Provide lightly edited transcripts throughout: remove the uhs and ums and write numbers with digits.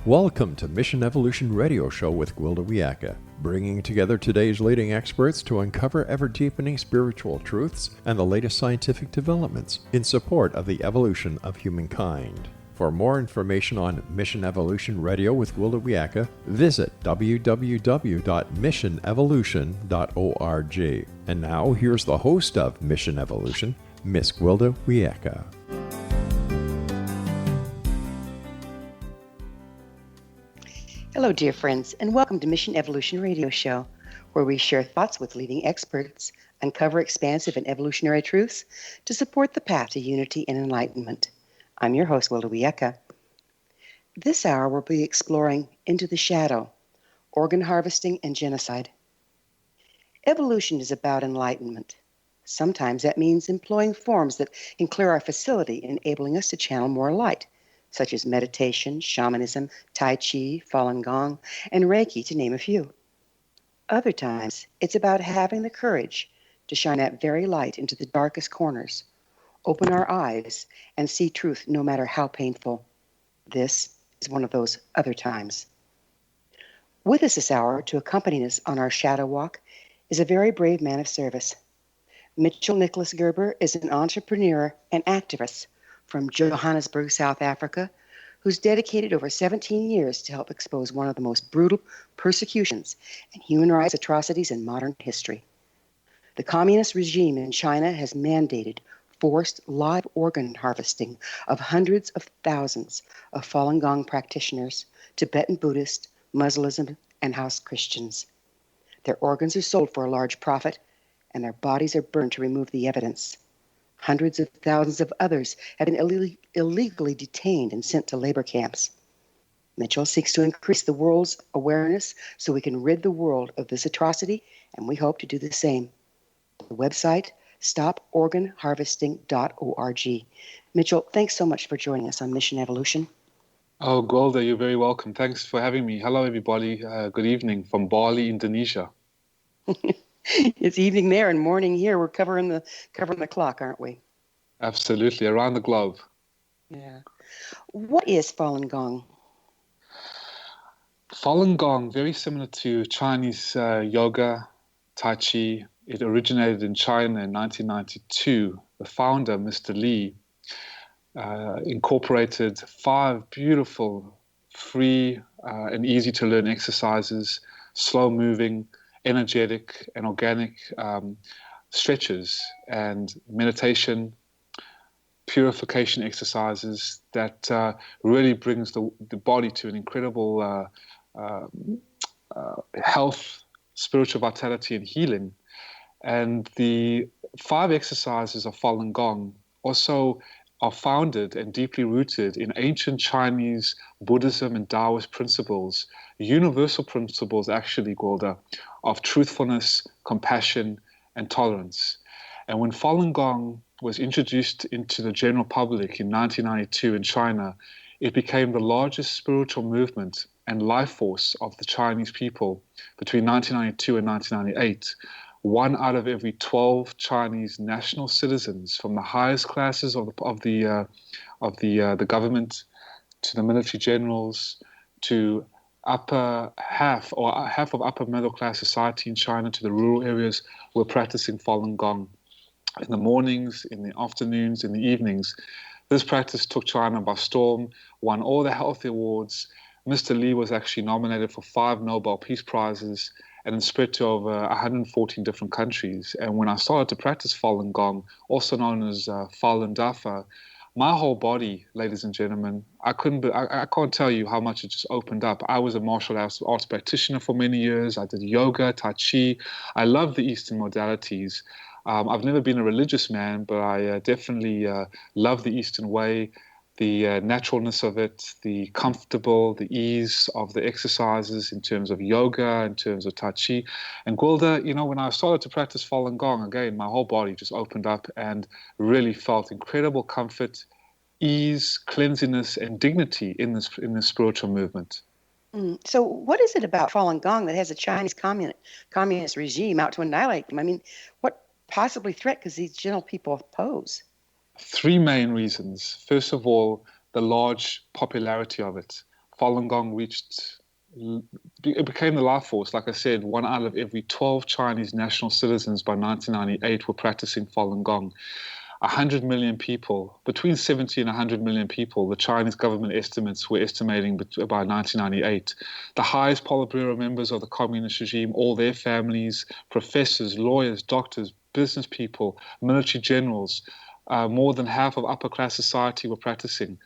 Welcome to Mission Evolution Radio Show with Gwilda Wiyaka, bringing together today's leading experts to uncover ever-deepening spiritual truths and the latest scientific developments in support of the evolution of humankind. For more information on Mission Evolution Radio with Gwilda Wiyaka, visit www.missionevolution.org. And now, here's the host of Mission Evolution, Miss Gwilda Wiyaka. Hello, dear friends, and welcome to Mission Evolution Radio Show, where we share thoughts with leading experts, uncover expansive and evolutionary truths to support the path to unity and enlightenment. I'm your host, Gwilda Wiyaka. This hour, we'll be exploring Into the Shadow, Organ Harvesting and Genocide. Evolution is about enlightenment. Sometimes that means employing forms that can clear our facility, enabling us to channel more light, such as meditation, shamanism, Tai Chi, Falun Gong, and Reiki, to name a few. Other times, it's about having the courage to shine that very light into the darkest corners, open our eyes, and see truth no matter how painful. This is one of those other times. With us this hour to accompany us on our shadow walk is a very brave man of service. Nicholas Gerber is an entrepreneur and activist from Johannesburg, South Africa, who's dedicated over 17 years to help expose one of the most brutal persecutions and human rights atrocities in modern history. The communist regime in China has mandated forced live organ harvesting of hundreds of thousands of Falun Gong practitioners, Tibetan Buddhists, Muslims, and house Christians. Their organs are sold for a large profit, and their bodies are burned to remove the evidence. Hundreds of thousands of others have been illegally detained and sent to labor camps. Mitchell seeks to increase the world's awareness so we can rid the world of this atrocity, and we hope to do the same. The website, stoporganharvesting.org. Mitchell, thanks so much for joining us on Mission Evolution. Oh, Gwilda, you're very welcome. Thanks for having me. Hello, everybody. Good evening from Bali, Indonesia. It's evening there and morning here. We're covering the clock, aren't we? Absolutely, around the globe. Yeah. What is Falun Gong? Falun Gong, very similar to Chinese yoga, Tai Chi. It originated in China in 1992. The founder, Mr. Li, incorporated 5 beautiful, free, and easy-to-learn exercises, slow-moving, energetic and organic stretches and meditation, purification exercises that really brings the body to an incredible health, spiritual vitality, and healing. And the 5 exercises of Falun Gong also are founded and deeply rooted in ancient Chinese Buddhism and Taoist principles, universal principles, actually, Gwilda, of truthfulness, compassion, and tolerance. And when Falun Gong was introduced into the general public in 1992 in China, it became the largest spiritual movement and life force of the Chinese people between 1992 and 1998. 1 out of every 12 Chinese national citizens, from the highest classes of the government to the military generals to half of upper middle class society in China to the rural areas, were practicing Falun Gong in the mornings, in the afternoons, in the evenings. This practice took China by storm, won all the health awards. Mr. Li was actually nominated for 5 Nobel Peace Prizes, and spread to over 114 different countries. And when I started to practice Falun Gong, also known as Falun Dafa, my whole body, ladies and gentlemen, I can't tell you how much it just opened up. I was a martial arts practitioner for many years. I did yoga, Tai Chi. I love the Eastern modalities. I've never been a religious man, but I definitely love the Eastern way, the naturalness of it, the comfortable, the ease of the exercises in terms of yoga, in terms of Tai Chi. And Gwilda, when I started to practice Falun Gong, again, my whole body just opened up and really felt incredible comfort, ease, cleanliness, and dignity in this spiritual movement. So what is it about Falun Gong that has a Chinese communist regime out to annihilate them? I mean, what possibly threat could these gentle people pose? 3 main reasons. First of all, the large popularity of it. Falun Gong it became the life force. Like I said, 1 out of every 12 Chinese national citizens by 1998 were practicing Falun Gong. 100 million people, between 70 and 100 million people, the Chinese government estimates were estimating by 1998. The highest Politburo members of the communist regime, all their families, professors, lawyers, doctors, business people, military generals, more than half of upper class society were practicing.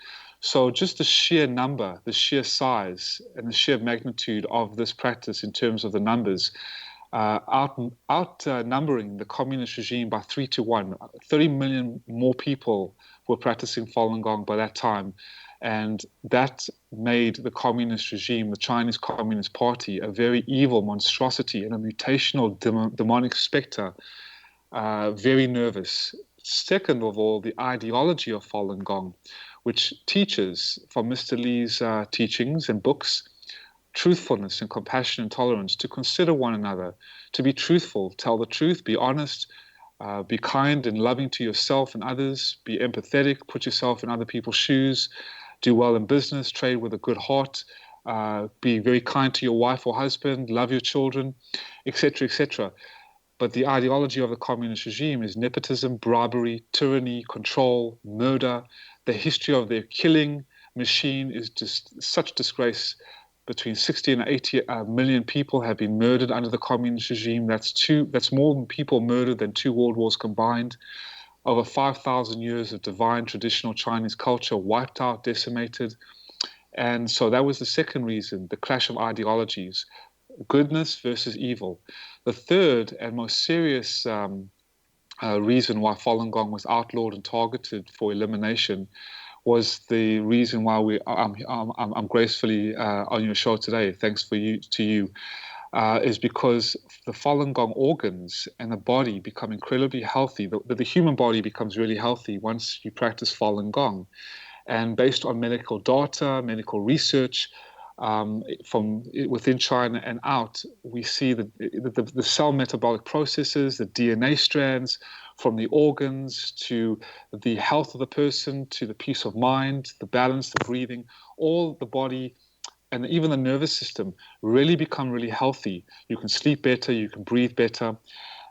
So just the sheer number, the sheer size, and the sheer magnitude of this practice in terms of the numbers, outnumbering the communist regime by 3-1. 30 million more people were practicing Falun Gong by that time. And that made the communist regime, the Chinese Communist Party, a very evil monstrosity and a mutational demonic specter, very nervous. Second of all, the ideology of Falun Gong, which teaches from Mr. Lee's teachings and books, truthfulness and compassion and tolerance, to consider one another, to be truthful, tell the truth, be honest, be kind and loving to yourself and others, be empathetic, put yourself in other people's shoes, do well in business, trade with a good heart, be very kind to your wife or husband, love your children, etc., etc. But the ideology of the communist regime is nepotism, bribery, tyranny, control, murder. The history of their killing machine is just such disgrace. Between 60 and 80 million people have been murdered under the communist regime. That's more than people murdered than 2 world wars combined. Over 5,000 years of divine traditional Chinese culture wiped out, decimated. And so that was the second reason, the clash of ideologies, goodness versus evil. The third and most serious reason why Falun Gong was outlawed and targeted for elimination was the reason why I'm gracefully on your show today. Thanks to you. Is because the Falun Gong organs and the body become incredibly healthy. The human body becomes really healthy once you practice Falun Gong. And based on medical data, medical research, from within China and out, we see the cell metabolic processes, the DNA strands, from the organs to the health of the person, to the peace of mind, the balance, the breathing, all the body and even the nervous system really become really healthy. You can sleep better, you can breathe better.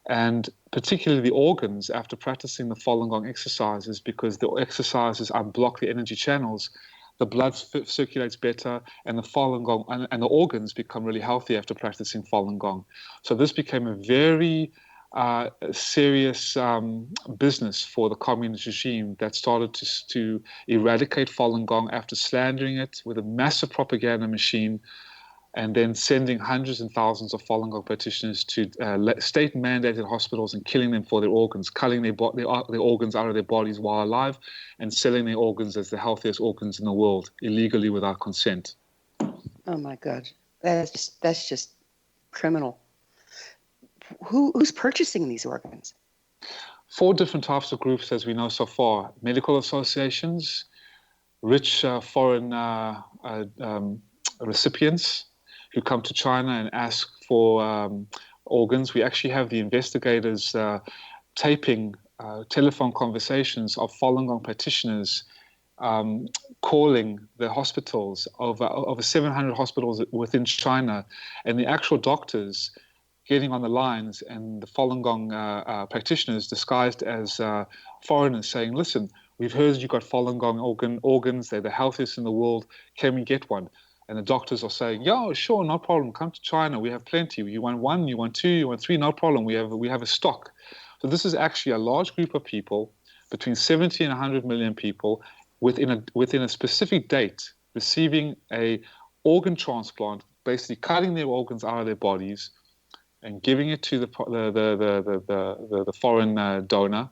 And particularly the organs, after practicing the Falun Gong exercises, because the exercises unblock the energy channels, the blood circulates better, and the Falun Gong and the organs become really healthy after practicing Falun Gong. So this became a very serious business for the communist regime that started to eradicate Falun Gong after slandering it with a massive propaganda machine, and then sending hundreds and thousands of Falun Gong practitioners to state-mandated hospitals and killing them for their organs, culling their organs out of their bodies while alive, and selling their organs as the healthiest organs in the world, illegally without consent. Oh my God, that's just criminal. Who's purchasing these organs? 4 different types of groups, as we know so far: medical associations, rich foreign recipients who come to China and ask for organs. We actually have the investigators taping telephone conversations of Falun Gong practitioners calling the hospitals, over 700 hospitals within China, and the actual doctors getting on the lines, and the Falun Gong practitioners disguised as foreigners saying, "Listen, we've heard you've got Falun Gong organs, they're the healthiest in the world, can we get one?" And the doctors are saying, "Yeah, sure, no problem, come to China, we have plenty. You want 1, you want 2, you want 3, no problem, we have a stock." So this is actually a large group of people, between 70 and 100 million people, within a specific date, receiving a organ transplant, basically cutting their organs out of their bodies and giving it to the foreign donor,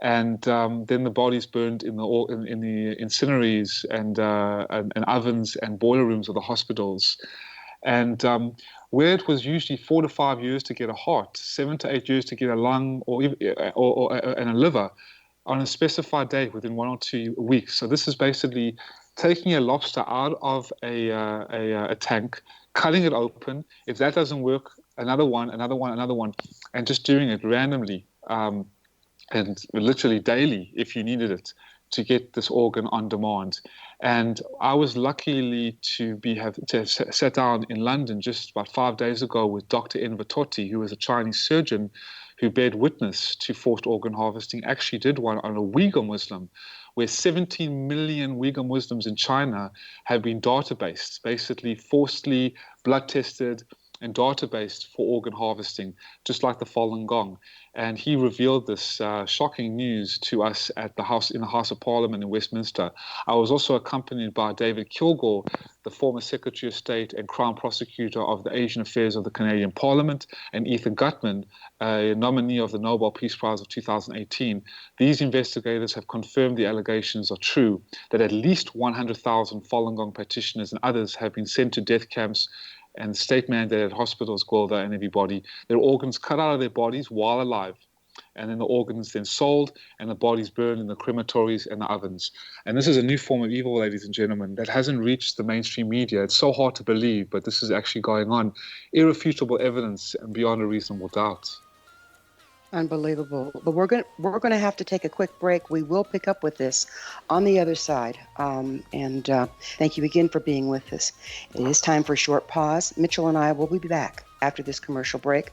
and then the body's burned in the incineries and ovens and boiler rooms of the hospitals. And where it was usually 4 to 5 years to get a heart, 7 to 8 years to get a lung and a liver, on a specified date within 1 or 2 weeks. So this is basically taking a lobster out of a tank, cutting it open. If that doesn't work, another one, and just doing it randomly and literally daily if you needed it, to get this organ on demand. And I was lucky to have sat down in London just about 5 days ago with Dr. Enver Tohti, who was a Chinese surgeon who bared witness to forced organ harvesting, actually did one on a Uighur Muslim, where 17 million Uighur Muslims in China have been databased, basically forcibly blood tested and databased for organ harvesting, just like the Falun Gong. And he revealed this shocking news to us in the House of Parliament in Westminster. I was also accompanied by David Kilgour, the former Secretary of State and Crown Prosecutor of the Asian Affairs of the Canadian Parliament, and Ethan Gutman, a nominee of the Nobel Peace Prize of 2018. These investigators have confirmed the allegations are true, that at least 100,000 Falun Gong practitioners and others have been sent to death camps and state-mandated hospitals, Gwilda, and everybody, their organs cut out of their bodies while alive, and then the organs then sold, and the bodies burned in the crematories and the ovens. And this is a new form of evil, ladies and gentlemen, that hasn't reached the mainstream media. It's so hard to believe, but this is actually going on. Irrefutable evidence and beyond a reasonable doubt. Unbelievable. But we're going to have to take a quick break. We will pick up with this on the other side. Thank you again for being with us. It is time for a short pause. Mitchell and I will be back after this commercial break.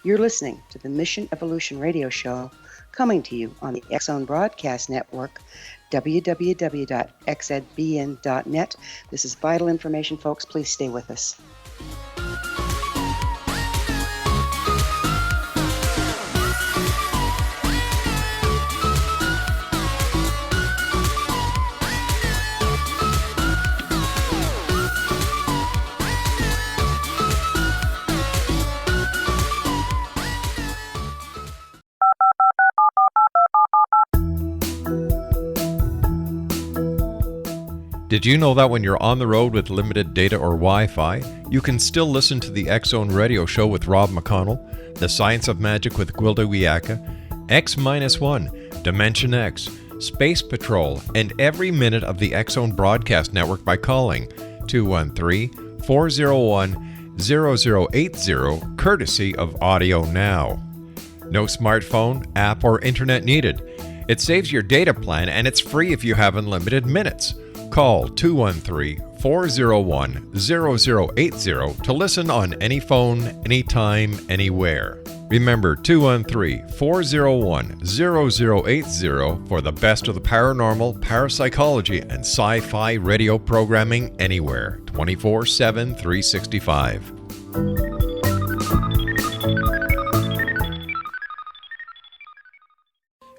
You're listening to the Mission Evolution Radio Show, coming to you on the X-Zone Broadcast Network, www.xzbn.net. This is vital information, folks. Please stay with us. Did you know that when you're on the road with limited data or Wi-Fi, you can still listen to the X-Zone Radio Show with Rob McConnell, The Science of Magic with Gwilda Wiyaka, X-1, Dimension X, Space Patrol, and every minute of the X-Zone Broadcast Network by calling 213-401-0080, courtesy of Audio Now. No smartphone, app, or internet needed. It saves your data plan, and it's free if you have unlimited minutes. Call 213-401-0080 to listen on any phone, anytime, anywhere. Remember 213-401-0080 for the best of the paranormal, parapsychology, and sci-fi radio programming anywhere, 24/7, 365.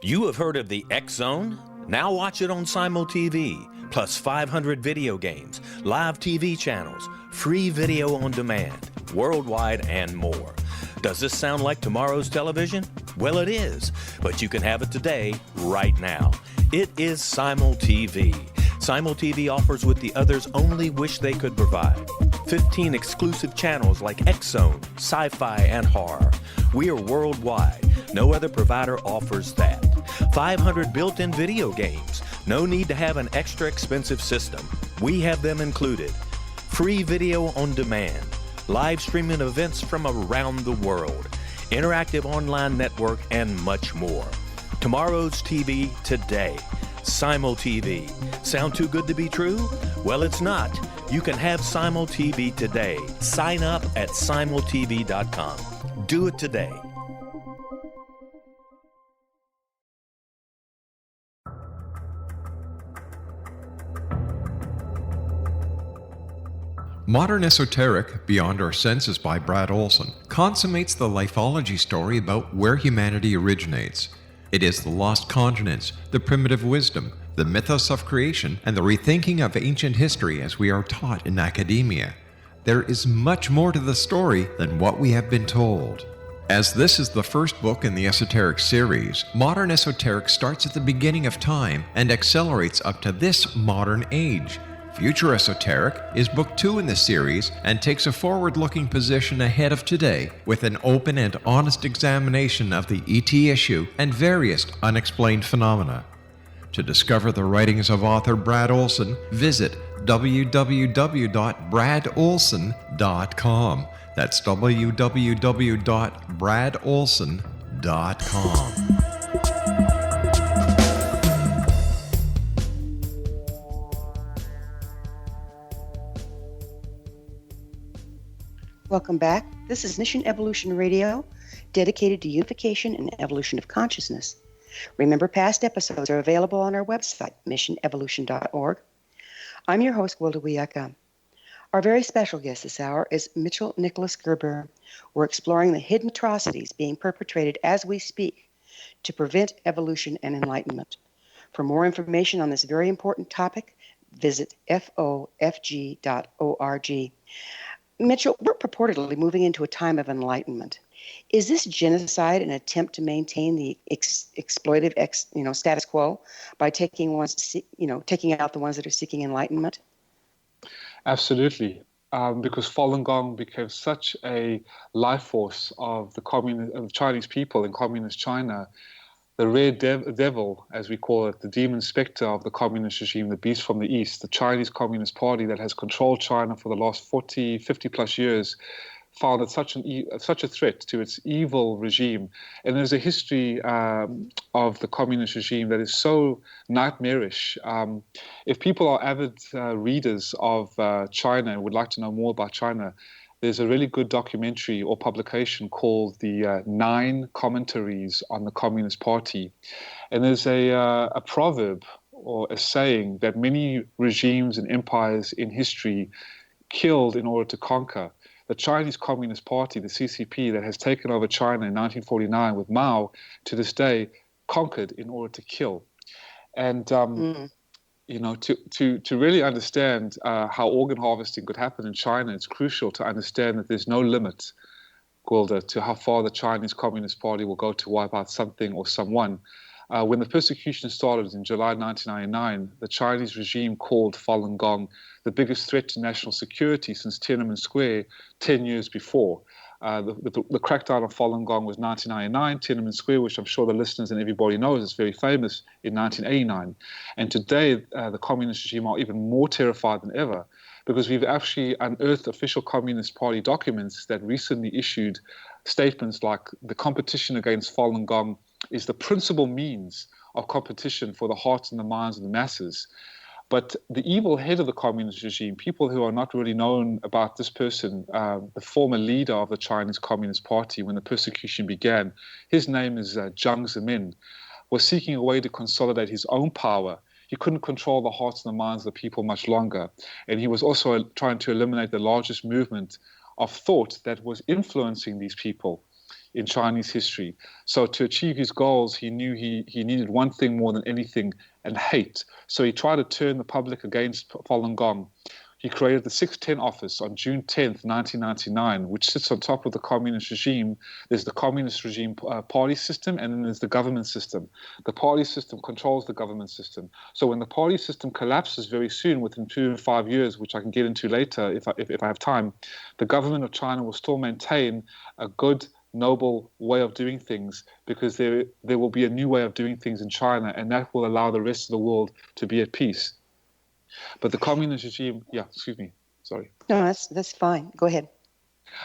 You have heard of the X-Zone? Now watch it on Simul TV. Plus 500 video games, live TV channels, free video on demand, worldwide, and more. Does this sound like tomorrow's television? Well, it is, but you can have it today, right now. It is Simul TV. Simul TV offers what the others only wish they could provide. 15 exclusive channels like X-Zone, sci-fi, and horror. We are worldwide. No other provider offers that. 500 built-in video games. No need to have an extra expensive system. We have them included. Free video on demand. Live streaming events from around the world. Interactive online network, and much more. Tomorrow's TV today. Simul TV. Sound too good to be true? Well, it's not. You can have Simul TV today. Sign up at simultv.com. Do it today. Modern Esoteric, Beyond Our Senses by Brad Olson, consummates the lifeology story about where humanity originates. It is the lost continents, the primitive wisdom, the mythos of creation, and the rethinking of ancient history as we are taught in academia. There is much more to the story than what we have been told. As this is the first book in the Esoteric series, Modern Esoteric starts at the beginning of time and accelerates up to this modern age. Future Esoteric is book 2 in the series and takes a forward-looking position ahead of today with an open and honest examination of the ET issue and various unexplained phenomena. To discover the writings of author Brad Olson, visit www.bradolson.com. That's www.bradolson.com. Welcome back. This is Mission Evolution Radio, dedicated to unification and evolution of consciousness. Remember, past episodes are available on our website, missionevolution.org. I'm your host, Gwilda Wiyaka. Our very special guest this hour is Nicholas Gerber. We're exploring the hidden atrocities being perpetrated as we speak to prevent evolution and enlightenment. For more information on this very important topic, visit fofg.org. Mitchell, we're purportedly moving into a time of enlightenment. Is this genocide an attempt to maintain the exploitive status quo by taking out the ones that are seeking enlightenment? Absolutely, because Falun Gong became such a life force of the Chinese people in communist China. The red devil, as we call it, the demon specter of the communist regime, the beast from the east, the Chinese Communist Party that has controlled China for the last 50 plus years, found it such a threat to its evil regime. And there's a history of the communist regime that is so nightmarish. If people are avid readers of China and would like to know more about China, there's a really good documentary or publication called the 9 Commentaries on the Communist Party. And there's a proverb or a saying that many regimes and empires in history killed in order to conquer. The Chinese Communist Party, the CCP, that has taken over China in 1949 with Mao, to this day, conquered in order to kill. And to really understand how organ harvesting could happen in China, it's crucial to understand that there's no limit, Gwilda, to how far the Chinese Communist Party will go to wipe out something or someone. When the persecution started in July 1999, the Chinese regime called Falun Gong the biggest threat to national security since Tiananmen Square 10 years before. The crackdown on Falun Gong was 1999, Tiananmen Square, which I'm sure the listeners and everybody knows is very famous, in 1989. And today, the communist regime are even more terrified than ever, because we've actually unearthed official Communist Party documents that recently issued statements like the competition against Falun Gong is the principal means of competition for the hearts and the minds of the masses. But the evil head of the communist regime, people who are not really known about this person, the former leader of the Chinese Communist Party when the persecution began, his name is Jiang Zemin, was seeking a way to consolidate his own power. He couldn't control the hearts and the minds of the people much longer. And he was also trying to eliminate the largest movement of thought that was influencing these people in Chinese history. So to achieve his goals, he knew he needed one thing more than anything, and hate. So he tried to turn the public against Falun Gong. He created the 610 office on June 10th, 1999, which sits on top of the communist regime. There's the communist regime party system, and then there's the government system. The party system controls the government system. So when the party system collapses very soon, within 2 to 5 years, which I can get into later if I have time, the government of China will still maintain a good, noble way of doing things, because there will be a new way of doing things in China, and that will allow the rest of the world to be at peace. But the communist regime, sorry. No, that's fine. Go ahead.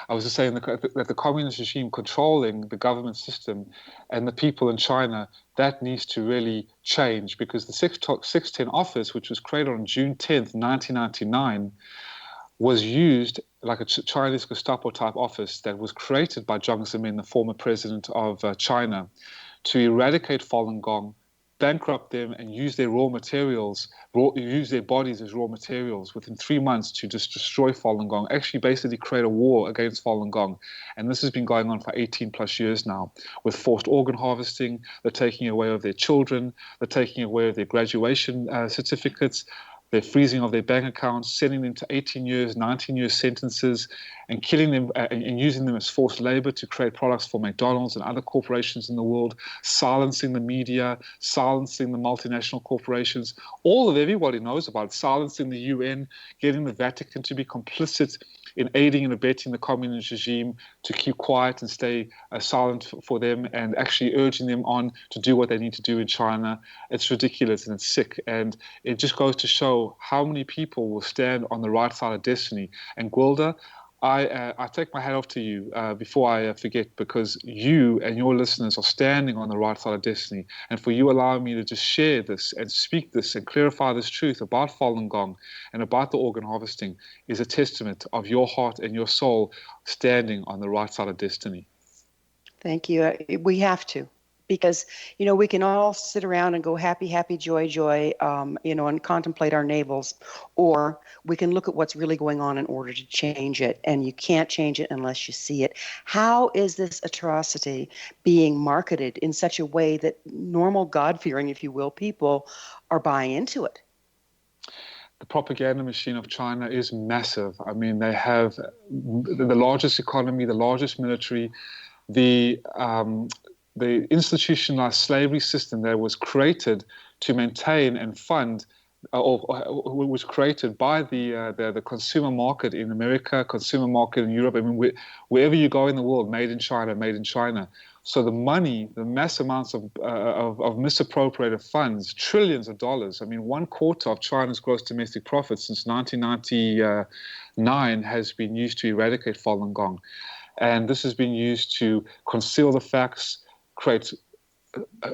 I was just saying that the communist regime controlling the government system and the people in China, that needs to really change, because the 610 office, which was created on June 10th, 1999, was used like a Chinese Gestapo-type office that was created by Jiang Zemin, the former president of China, to eradicate Falun Gong, bankrupt them, and use their use their bodies as raw materials within 3 months to just destroy Falun Gong, actually basically create a war against Falun Gong. And this has been going on for 18 plus years now, with forced organ harvesting. They're taking away of their children, they're taking away of their graduation certificates, they're freezing of their bank accounts, sending them to 18 years, 19 year sentences, and killing them and using them as forced labor to create products for McDonald's and other corporations in the world, silencing the media, silencing the multinational corporations. All of everybody knows about, silencing the UN, getting the Vatican to be complicit in aiding and abetting the communist regime to keep quiet and stay silent for them, and actually urging them on to do what they need to do in China. It's ridiculous and it's sick. And it just goes to show how many people will stand on the right side of destiny. And Gwilda, I take my hat off to you before I forget, because you and your listeners are standing on the right side of destiny. And for you allowing me to just share this and speak this and clarify this truth about Falun Gong and about the organ harvesting is a testament of your heart and your soul standing on the right side of destiny. Thank you. We have to, because, we can all sit around and go happy, happy, joy, joy, and contemplate our navels, or we can look at what's really going on in order to change it, and you can't change it unless you see it. How is this atrocity being marketed in such a way that normal God-fearing, if you will, people are buying into it? The propaganda machine of China is massive. I mean, they have the largest economy, the largest military, the institutionalized slavery system that was created to maintain and fund, or was created by the consumer market in America, consumer market in Europe. I mean, wherever you go in the world, made in China, made in China. So the money, the mass amounts of misappropriated funds, trillions of dollars. I mean, 1/4 of China's gross domestic profit since 1999 has been used to eradicate Falun Gong. And this has been used to conceal the facts, create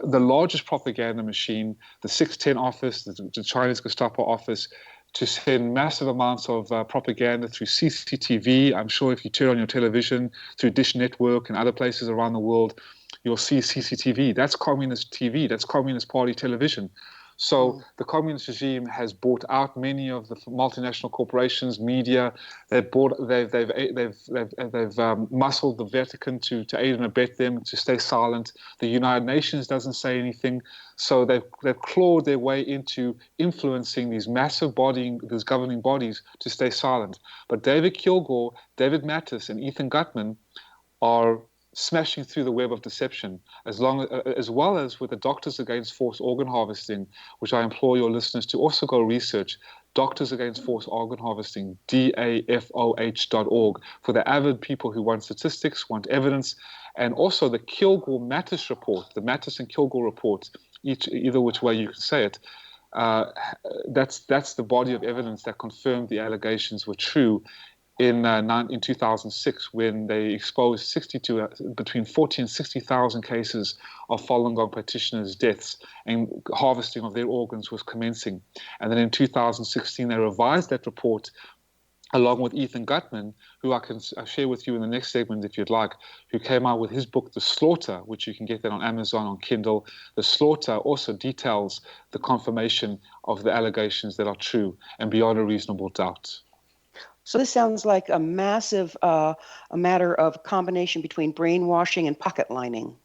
the largest propaganda machine, the 610 office, the Chinese Gestapo office, to send massive amounts of propaganda through CCTV. I'm sure if you turn on your television, through Dish Network and other places around the world, you'll see CCTV. That's communist TV. That's Communist Party television. So the communist regime has bought out many of the multinational corporations, media. They've muscled the Vatican to aid and abet them, to stay silent. The United Nations doesn't say anything. So they've clawed their way into influencing these massive these governing bodies to stay silent. But David Kilgour, David Mattis, and Ethan Gutman are smashing through the web of deception, as well as with the Doctors Against Forced Organ Harvesting, which I implore your listeners to also go research. Doctors Against Forced Organ Harvesting, DAFOH.org, for the avid people who want statistics, want evidence, and also the Kilgour-Mattis report, the Mattis and Kilgour report, either which way you can say it. That's the body of evidence that confirmed the allegations were true in 2006, when they exposed between 40 and 60,000 cases of Falun Gong practitioners' deaths, and harvesting of their organs was commencing. And then in 2016, they revised that report along with Ethan Gutman, who I can share with you in the next segment if you'd like, who came out with his book, The Slaughter, which you can get that on Amazon, on Kindle. The Slaughter also details the confirmation of the allegations that are true and beyond a reasonable doubt. So this sounds like a massive a matter of combination between brainwashing and pocket lining.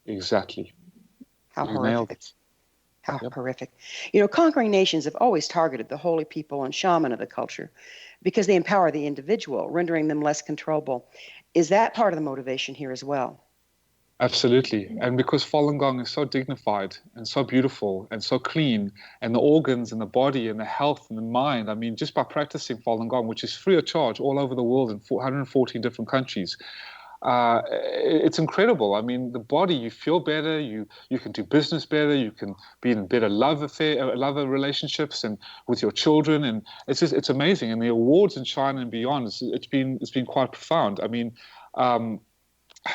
Exactly. How You horrific. nailed it. How Yep. horrific. Conquering nations have always targeted the holy people and shaman of the culture because they empower the individual, rendering them less controllable. Is that part of the motivation here as well? Absolutely. And because Falun Gong is so dignified and so beautiful and so clean, and the organs and the body and the health and the mind, I mean, just by practicing Falun Gong, which is free of charge all over the world in 114 different countries, it's incredible. I mean, the body, you feel better, you can do business better, you can be in better love relationships and with your children, and it's amazing. And the awards in China and beyond, it's been quite profound. I mean,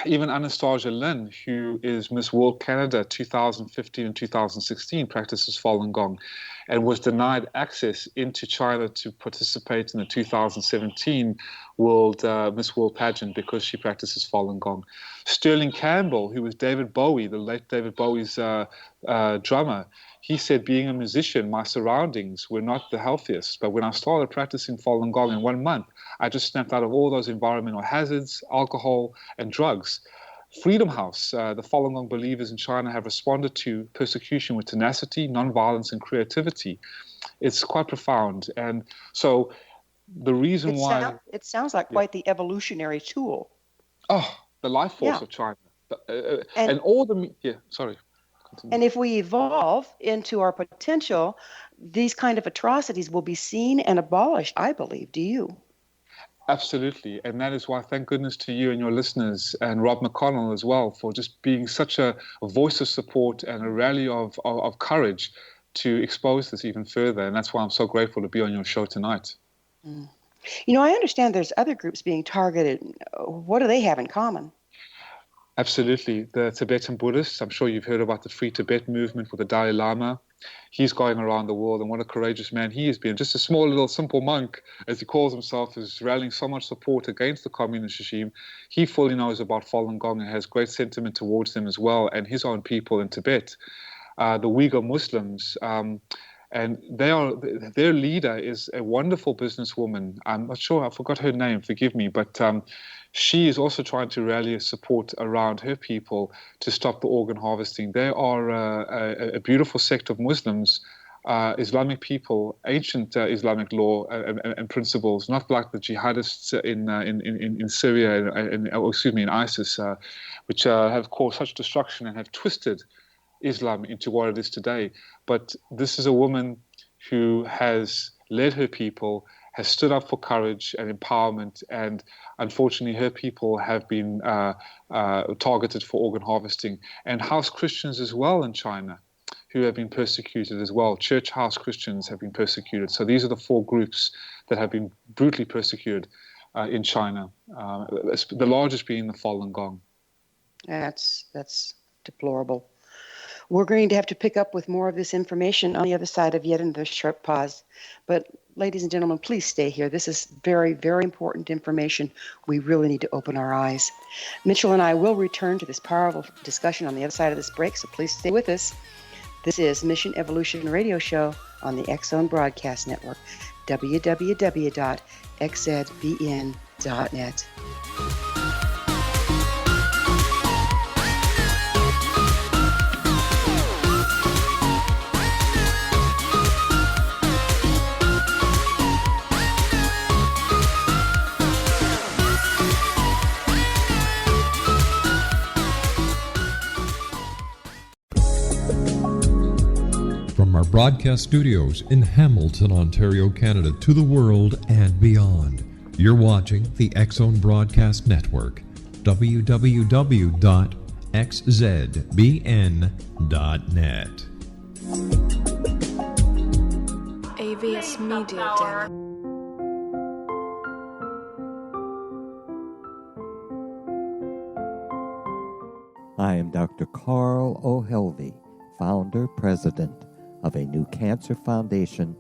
even Anastasia Lin, who is Miss World Canada 2015 and 2016, practices Falun Gong and was denied access into China to participate in the 2017 Miss World pageant because she practices Falun Gong. Sterling Campbell, who was David Bowie, the late David Bowie's drummer, he said, being a musician, my surroundings were not the healthiest. But when I started practicing Falun Gong in 1 month, I just snapped out of all those environmental hazards, alcohol, and drugs. Freedom House, the Falun Gong believers in China have responded to persecution with tenacity, nonviolence, and creativity. It's quite profound. And so the reason why... It sounds like quite the evolutionary tool. Oh, the life force of China. And all the... Yeah, sorry. And if we evolve into our potential, these kind of atrocities will be seen and abolished, I believe. Do you? Absolutely. And that is why, thank goodness to you and your listeners, and Rob McConnell as well, for just being such a voice of support and a rally of courage to expose this even further. And that's why I'm so grateful to be on your show tonight. I understand there's other groups being targeted. What do they have in common? Absolutely. The Tibetan Buddhists, I'm sure you've heard about the Free Tibet movement with the Dalai Lama. He's going around the world, and what a courageous man he has been. Just a small little simple monk, as he calls himself, is rallying so much support against the communist regime. He fully knows about Falun Gong and has great sentiment towards them as well, and his own people in Tibet. The Uighur Muslims, and their leader is a wonderful businesswoman. I'm not sure, I forgot her name, forgive me, but she is also trying to rally support around her people to stop the organ harvesting. They are a beautiful sect of Muslims, Islamic people, ancient Islamic law and principles, not like the jihadists in Syria, in ISIS, which have caused such destruction and have twisted Islam into what it is today. But this is a woman who has led her people, has stood up for courage and empowerment, and unfortunately her people have been targeted for organ harvesting, and house Christians as well in China who have been persecuted as well. Church house Christians have been persecuted. So these are the four groups that have been brutally persecuted in China, the largest being the Falun Gong. That's deplorable. We're going to have to pick up with more of this information on the other side of yet another sharp pause. But ladies and gentlemen, please stay here. This is very, very important information. We really need to open our eyes. Mitchell and I will return to this powerful discussion on the other side of this break, so please stay with us. This is Mission Evolution Radio Show on the X-Zone Broadcast Network, www.xzbn.net. From our broadcast studios in Hamilton, Ontario, Canada, to the world and beyond, you're watching the X-Zone Broadcast Network, www.xzbn.net. AVS Media Den. I am Dr. Carl O'Helvey, founder, president of a new cancer foundation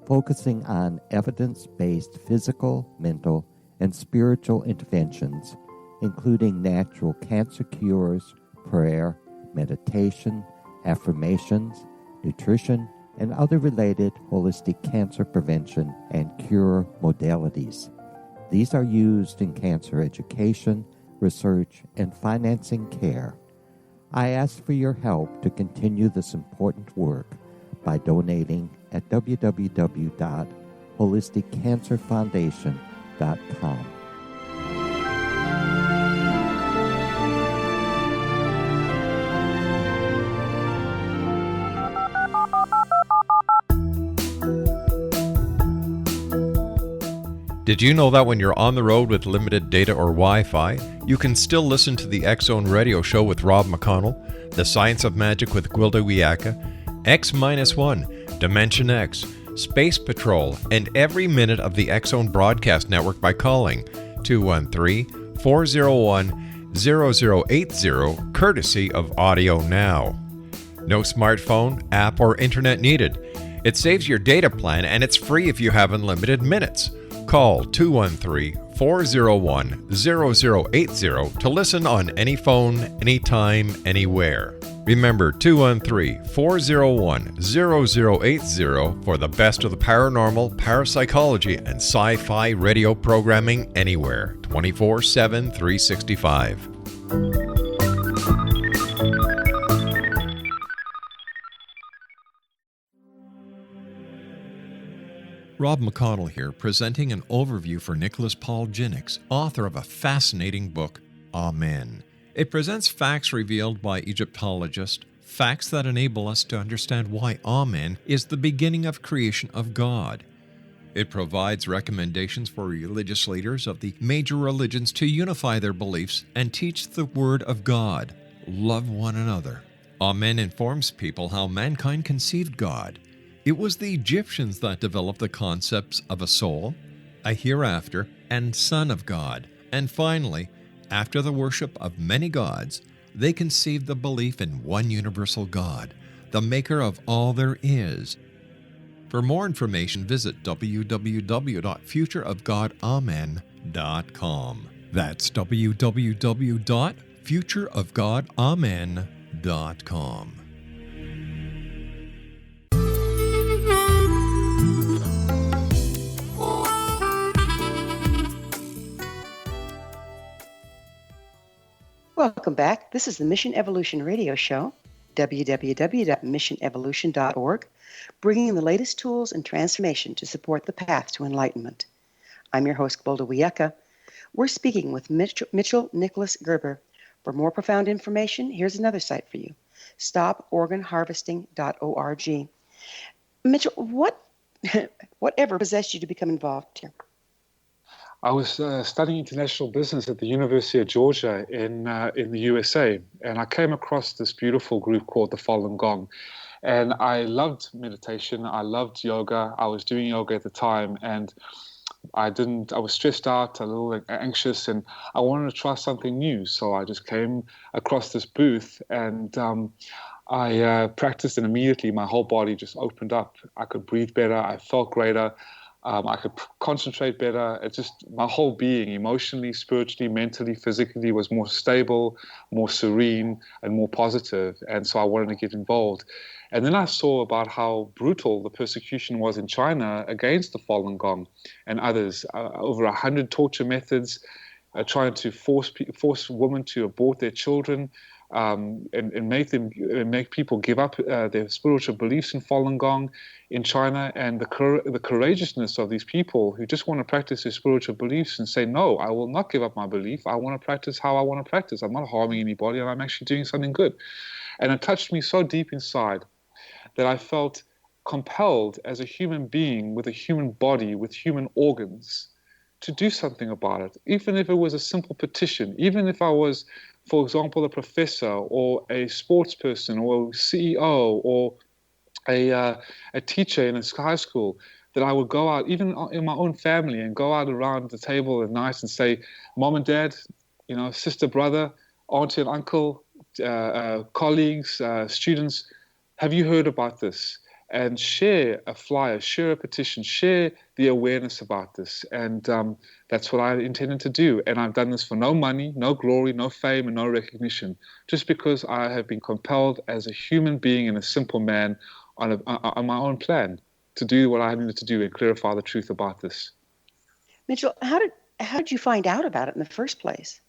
focusing on evidence-based physical, mental, and spiritual interventions, including natural cancer cures, prayer, meditation, affirmations, nutrition, and other related holistic cancer prevention and cure modalities. These are used in cancer education, research, and financing care. I ask for your help to continue this important work by donating at www.holisticcancerfoundation.com. Did you know that when you're on the road with limited data or Wi-Fi, you can still listen to the X-Zone Radio Show with Rob McConnell, The Science of Magic with Gwilda Wiyaka, X-1, Dimension X, Space Patrol, and every minute of the X-Zone Broadcast Network by calling 213-401-0080, courtesy of Audio Now. No smartphone, app, or internet needed. It saves your data plan and it's free if you have unlimited minutes. Call 213-401-0080 to listen on any phone, anytime, anywhere. Remember 213-401-0080 for the best of the paranormal, parapsychology, and sci-fi radio programming anywhere, 24/7, 365. Rob McConnell here, presenting an overview for Nicholas Paul Jennings, author of a fascinating book, Amen. It presents facts revealed by Egyptologists, facts that enable us to understand why Amen is the beginning of creation of God. It provides recommendations for religious leaders of the major religions to unify their beliefs and teach the Word of God. Love one another. Amen informs people how mankind conceived God. It was the Egyptians that developed the concepts of a soul, a hereafter, and Son of God. And finally, after the worship of many gods, they conceived the belief in one universal God, the maker of all there is. For more information, visit www.futureofgodamen.com. That's www.futureofgodamen.com. Welcome back. This is the Mission Evolution Radio Show, www.missionevolution.org, bringing the latest tools and transformation to support the path to enlightenment. I'm your host, Golda Wiecka. We're speaking with Mitchell Nicholas Gerber. For more profound information, here's another site for you, stoporganharvesting.org. Mitchell, whatever possessed you to become involved here? I was studying international business at the University of Georgia in the USA, and I came across this beautiful group called the Falun Gong. And I loved meditation. I loved yoga. I was doing yoga at the time, and I was stressed out, a little anxious, and I wanted to try something new. So I just came across this booth, and I practiced, and immediately my whole body just opened up. I could breathe better. I felt greater. I could concentrate better. It just, my whole being, emotionally, spiritually, mentally, physically, was more stable, more serene, and more positive. And so I wanted to get involved. And then I saw about how brutal the persecution was in China against the Falun Gong and others. Over 100 torture methods, trying to force women to abort their children, and make people give up their spiritual beliefs in Falun Gong in China, and the courageousness of these people who just want to practice their spiritual beliefs and say, no, I will not give up my belief. I want to practice how I want to practice. I'm not harming anybody, and I'm actually doing something good. And it touched me so deep inside that I felt compelled as a human being with a human body, with human organs, to do something about it, even if it was a simple petition, even if I was, for example, a professor or a sports person or a CEO or a teacher in a high school, that I would go out, even in my own family, and go out around the table at night and say, Mom and Dad, sister, brother, auntie and uncle, colleagues, students, have you heard about this? And share a flyer, share a petition, share the awareness about this. And that's what I intended to do. And I've done this for no money, no glory, no fame, and no recognition, just because I have been compelled as a human being and a simple man on my own plan to do what I needed to do and clarify the truth about this. Mitchell, how did you find out about it in the first place?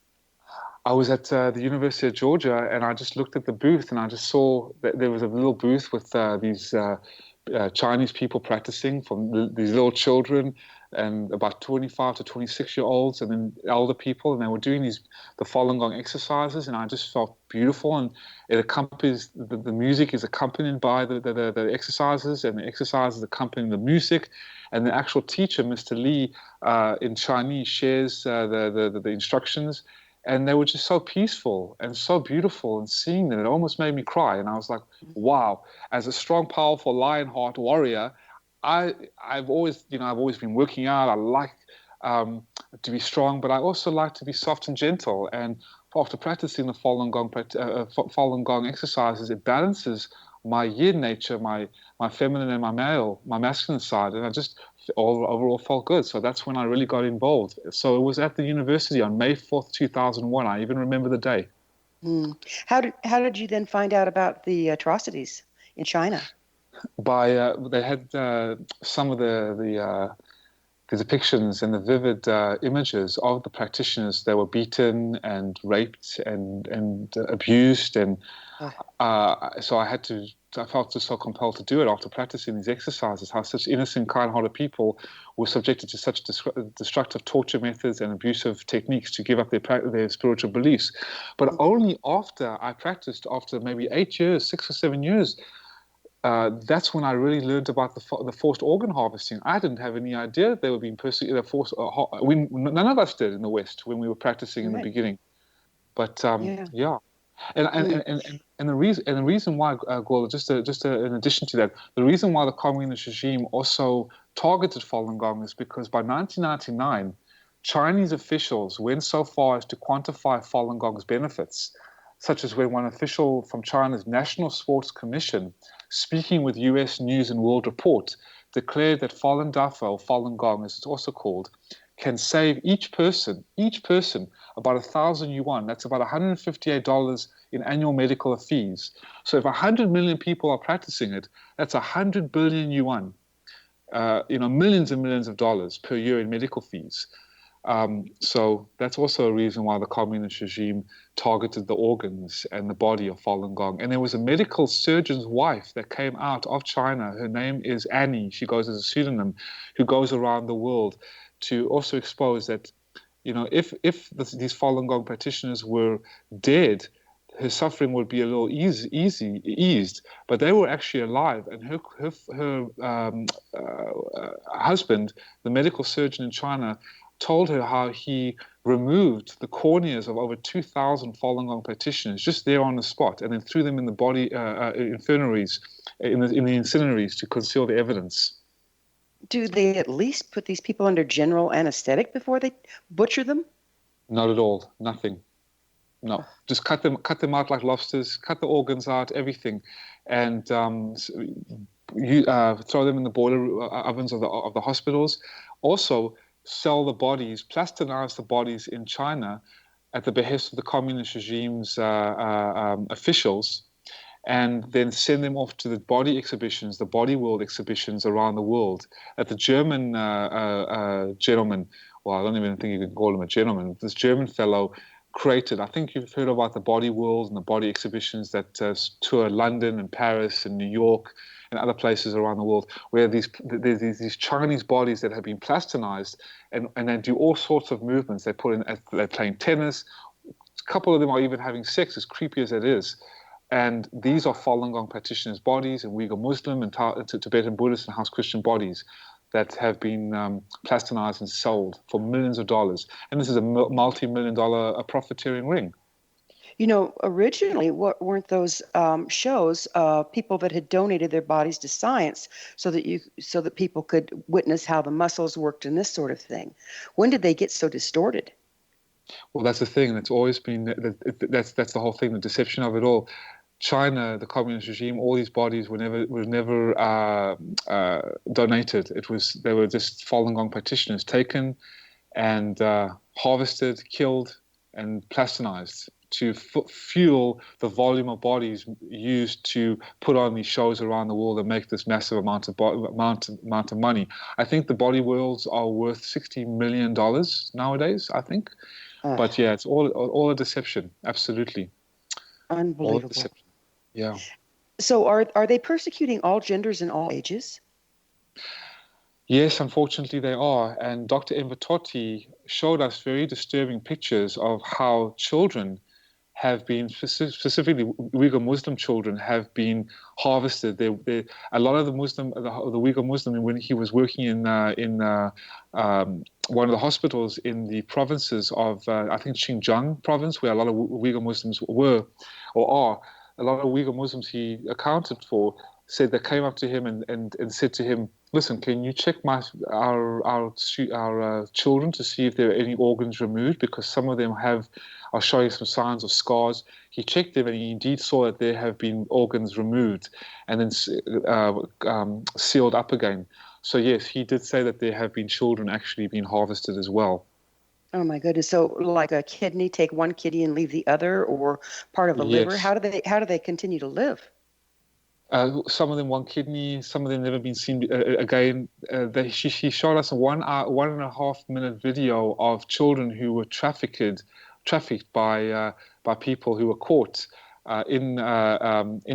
I was at the University of Georgia, and I just looked at the booth, and I just saw that there was a little booth with these Chinese people practicing, from these little children and about 25 to 26-year-olds, and then elder people, and they were doing the Falun Gong exercises, and I just felt beautiful. And it accompanies, the music is accompanied by the exercises, and the exercises accompanying the music. And the actual teacher, Mr. Lee, in Chinese, shares the instructions. And they were just so peaceful and so beautiful, and seeing them, it almost made me cry. And I was like, wow, as a strong, powerful lion heart warrior, I've always been working out. I like to be strong, but I also like to be soft and gentle. And after practicing the Falun Gong exercises, it balances my yin nature, my feminine and my masculine side, and I just overall felt good. So that's when I really got involved. So it was at the university on May 4th, 2001. I even remember the day. How did you then find out about the atrocities in China? They had some of the depictions and the vivid images of the practitioners. They were beaten and raped and abused, and so I felt just so compelled to do it after practicing these exercises, how such innocent, kind-hearted people were subjected to such destructive torture methods and abusive techniques to give up their spiritual beliefs. But only after I practiced, after maybe 8 years, 6 or 7 years, that's when I really learned about the forced organ harvesting. I didn't have any idea they were being persecuted. None of us did in the West when we were practicing in the beginning. But yeah. And the reason why, Gordon, in addition to that, the reason why the communist regime also targeted Falun Gong is because by 1999, Chinese officials went so far as to quantify Falun Gong's benefits, such as when one official from China's National Sports Commission, speaking with U.S. News and World Report, declared that Falun Dafa, or Falun Gong as it's also called, can save each person about 1,000 yuan. That's about $158 in annual medical fees. So if 100 million people are practicing it, that's 100 billion yuan, millions and millions of dollars per year in medical fees. So that's also a reason why the communist regime targeted the organs and the body of Falun Gong. And there was a medical surgeon's wife that came out of China. Her name is Annie. She goes as a pseudonym, who goes around the world to also expose that, if these Falun Gong practitioners were dead, her suffering would be a little eased, but they were actually alive. And her husband, the medical surgeon in China, told her how he removed the corneas of over 2,000 Falun Gong practitioners just there on the spot, and then threw them in the body infernaries, in the incineraries to conceal the evidence. Do they at least put these people under general anesthetic before they butcher them? Not at all. Nothing. No. Just cut them out like lobsters. Cut the organs out, everything, and throw them in the boiler ovens of the hospitals. Also, sell the bodies, plasternize the bodies in China, at the behest of the communist regime's officials, and then send them off to the body exhibitions, the body world exhibitions around the world. At the German gentleman, well, I don't even think you can call him a gentleman, this German fellow created, I think you've heard about the body world and the body exhibitions that tour London and Paris and New York and other places around the world, where there's these Chinese bodies that have been plastinized, and they do all sorts of movements. They're playing tennis. A couple of them are even having sex, as creepy as it is. And these are Falun Gong practitioners' bodies, and Uighur Muslim and Tibetan Buddhist and House Christian bodies that have been plastinized and sold for millions of dollars. And this is a multi-million-dollar profiteering ring. Originally, weren't those shows people that had donated their bodies to science so that people could witness how the muscles worked and this sort of thing? When did they get so distorted? Well, that's the thing. It's always been that's the whole thing, the deception of it all. China, the communist regime, all these bodies were never donated. They were just Falun Gong practitioners taken and harvested, killed, and plastinized to fuel the volume of bodies used to put on these shows around the world and make this massive amount of money. I think the body worlds are worth $60 million nowadays, I think. But yeah, it's all a deception. Absolutely. Unbelievable. All a deception. Yeah. So are they persecuting all genders and all ages? Yes, unfortunately they are. And Dr. Envatotti showed us very disturbing pictures of how children have been, specifically Uighur Muslim children, have been harvested. A lot of the Uighur Muslim, when he was working in one of the hospitals in the provinces of, I think, Xinjiang province, where a lot of Uighur Muslims were or are, a lot of Uighur Muslims he accounted for said they came up to him and said to him, "Listen, can you check our children to see if there are any organs removed, because some of them are showing some signs of scars." He checked them and he indeed saw that there have been organs removed and then sealed up again. So yes, he did say that there have been children actually being harvested as well. Oh my goodness! So, like a kidney, take one kidney and leave the other, or part of a liver. How do they continue to live? Some of them one kidney, some of them never been seen again. She showed us a 1.5 minute video of children who were trafficked by people who were caught in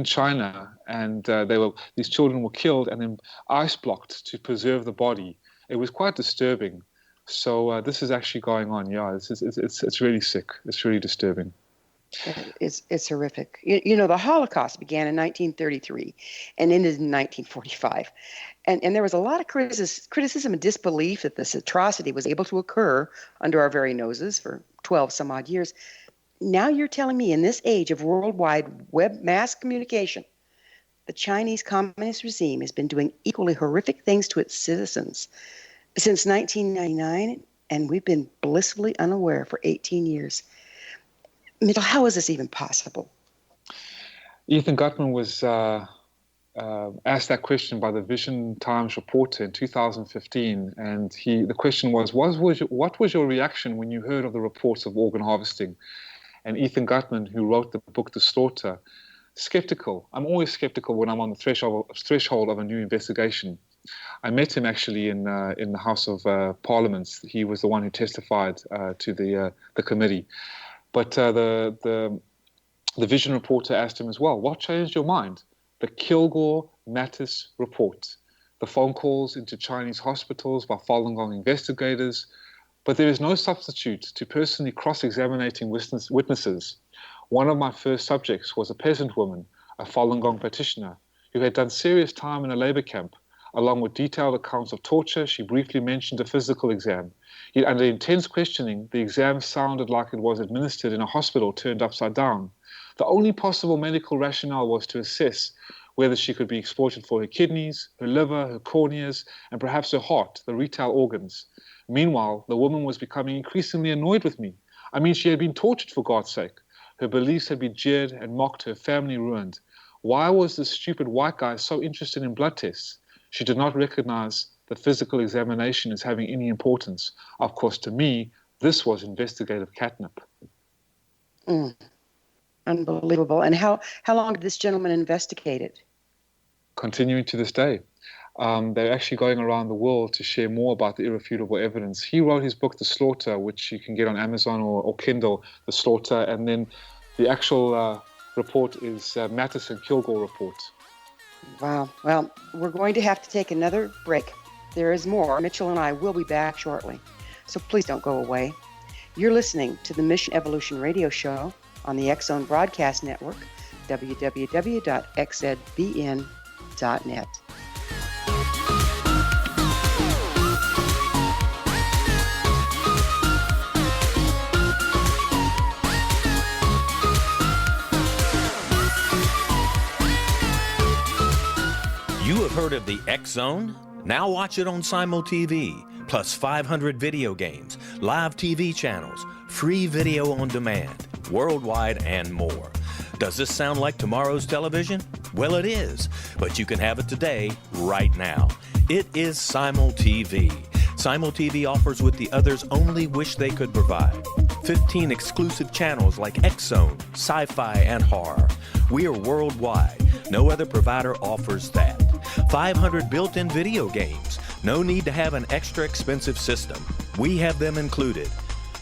China, and these children were killed and then ice blocked to preserve the body. It was quite disturbing. So this is actually going on. Yeah, it's really sick. It's really disturbing. It's horrific. The Holocaust began in 1933 and ended in 1945. And there was a lot of criticism and disbelief that this atrocity was able to occur under our very noses for 12 some odd years. now you're telling me in this age of worldwide web mass communication, the Chinese Communist regime has been doing equally horrific things to its citizens since 1999, and we've been blissfully unaware for 18 years. Mitchell, how is this even possible? Ethan Gutman was asked that question by the Vision Times reporter in 2015, and the question was, what was your reaction when you heard of the reports of organ harvesting? And Ethan Gutman, who wrote the book The Slaughter, skeptical. I'm always skeptical when I'm on the threshold of a new investigation. I met him actually in the House of Parliament. He was the one who testified to the committee. But the Vision reporter asked him as well, what changed your mind? The Kilgore-Mattis report, the phone calls into Chinese hospitals by Falun Gong investigators. But there is no substitute to personally cross-examining witnesses. One of my first subjects was a peasant woman, a Falun Gong practitioner, who had done serious time in a labor camp. Along with detailed accounts of torture, she briefly mentioned a physical exam. Yet under intense questioning, the exam sounded like it was administered in a hospital turned upside down. The only possible medical rationale was to assess whether she could be exploited for her kidneys, her liver, her corneas, and perhaps her heart, the retail organs. Meanwhile, the woman was becoming increasingly annoyed with me. I mean, she had been tortured for God's sake. Her beliefs had been jeered and mocked, her family ruined. Why was this stupid white guy so interested in blood tests? She did not recognize the physical examination as having any importance. Of course, to me, this was investigative catnip. Unbelievable. And how long did this gentleman investigate it? Continuing to this day. They're actually going around the world to share more about the irrefutable evidence. He wrote his book, The Slaughter, which you can get on Amazon or Kindle, The Slaughter, and then the actual report is Mattis and Kilgore report. Wow. Well, we're going to have to take another break. There is more. Mitchell and I will be back shortly, so please don't go away. You're listening to the Mission Evolution Radio Show on the X-Zone Broadcast Network, www.xzbn.net. You have heard of the X-Zone? Now watch it on Simul TV, plus 500 video games, live TV channels, free video on demand, worldwide, and more. Does this sound like tomorrow's television? Well, it is, but you can have it today, right now. It is Simul TV. Simul TV offers what the others only wish they could provide. 15 exclusive channels like X-Zone, Sci-Fi, and Horror. We are worldwide. No other provider offers that. 500 built-in video games. No need to have an extra expensive system. We have them included.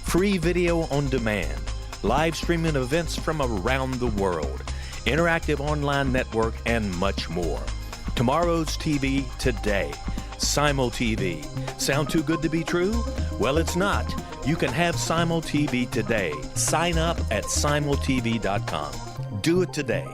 Free video on demand. Live streaming events from around the world. Interactive online network, and much more. Tomorrow's TV today. Simul TV. Sound too good to be true? Well, it's not. You can have Simul TV today. Sign up at simultv.com. Do it today.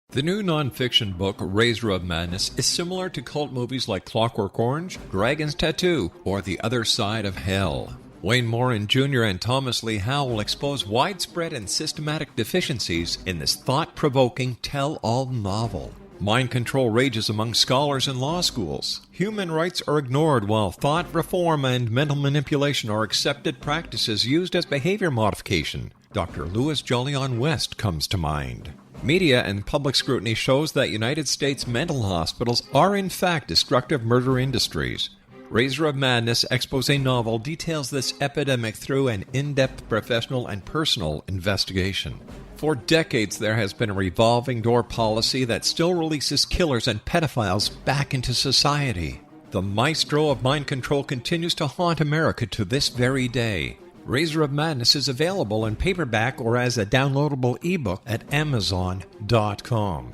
The new nonfiction book, Razor of Madness, is similar to cult movies like Clockwork Orange, Dragon's Tattoo, or The Other Side of Hell. Wayne Morin Jr. and Thomas Lee Howe will expose widespread and systematic deficiencies in this thought-provoking tell-all novel. Mind control rages among scholars in law schools. Human rights are ignored while thought reform and mental manipulation are accepted practices used as behavior modification. Dr. Louis Jolyon West comes to mind. Media and public scrutiny shows that United States mental hospitals are in fact destructive murder industries. Razor of Madness expose novel details this epidemic through an in-depth professional and personal investigation. For decades, there has been a revolving door policy that still releases killers and pedophiles back into society. The maestro of mind control continues to haunt America to this very day. Razor of Madness is available in paperback or as a downloadable ebook at Amazon.com.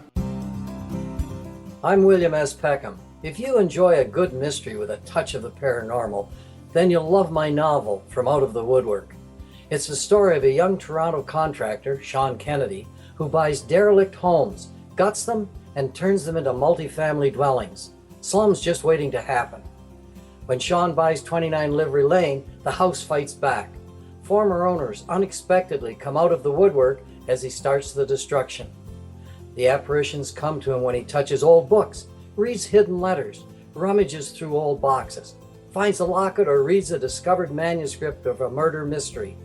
I'm William S. Peckham. If you enjoy a good mystery with a touch of the paranormal, then you'll love my novel, From Out of the Woodwork. It's the story of a young Toronto contractor, Sean Kennedy, who buys derelict homes, guts them, and turns them into multifamily dwellings. Slums just waiting to happen. When Sean buys 29 Livery Lane, the house fights back. Former owners unexpectedly come out of the woodwork as he starts the destruction. The apparitions come to him when he touches old books, reads hidden letters, rummages through old boxes, finds a locket, or reads a discovered manuscript of a murder mystery.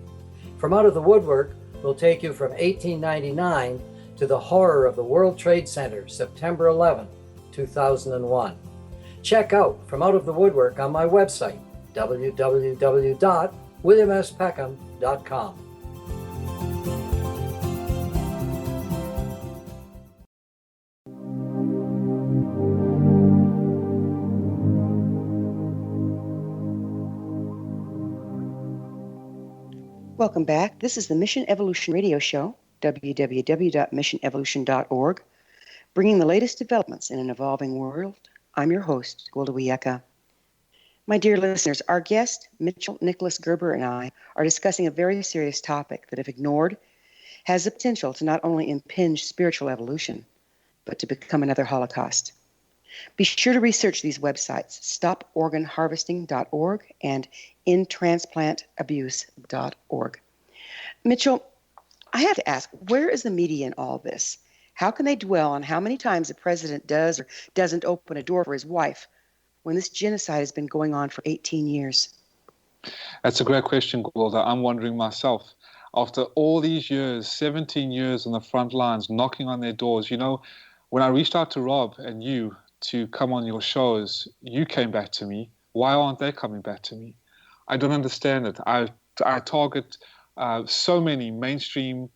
From Out of the Woodwork will take you from 1899 to the horror of the World Trade Center, September 11, 2001. Check out From Out of the Woodwork on my website, www.williamspeckham.com. Welcome back. This is the Mission Evolution Radio Show, www.missionevolution.org, bringing the latest developments in an evolving world. I'm your host, Gwilda Wiyaka. My dear listeners, our guest, Nicholas Gerber, and I are discussing a very serious topic that, if ignored, has the potential to not only impinge spiritual evolution, but to become another Holocaust. Be sure to research these websites, stoporganharvesting.org and intransplantabuse.org. Mitchell, I have to ask, where is the media in all this? How can they dwell on how many times the president does or doesn't open a door for his wife when this genocide has been going on for 18 years? That's a great question, Gwilda. I'm wondering myself. After all these years, 17 years on the front lines, knocking on their doors, you know, when I reached out to Rob and you to come on your shows, you came back to me. Why aren't they coming back to me? I don't understand it. I target so many mainstream,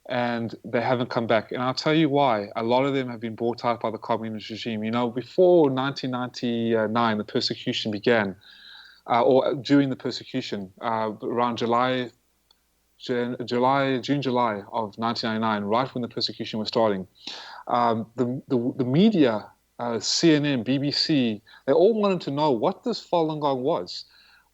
and they haven't come back. And I'll tell you why. A lot of them have been bought out by the communist regime. You know, before 1999, the persecution began, or during the persecution, around June, July of 1999, right when the persecution was starting, the media, CNN, BBC, they all wanted to know what this Falun Gong was.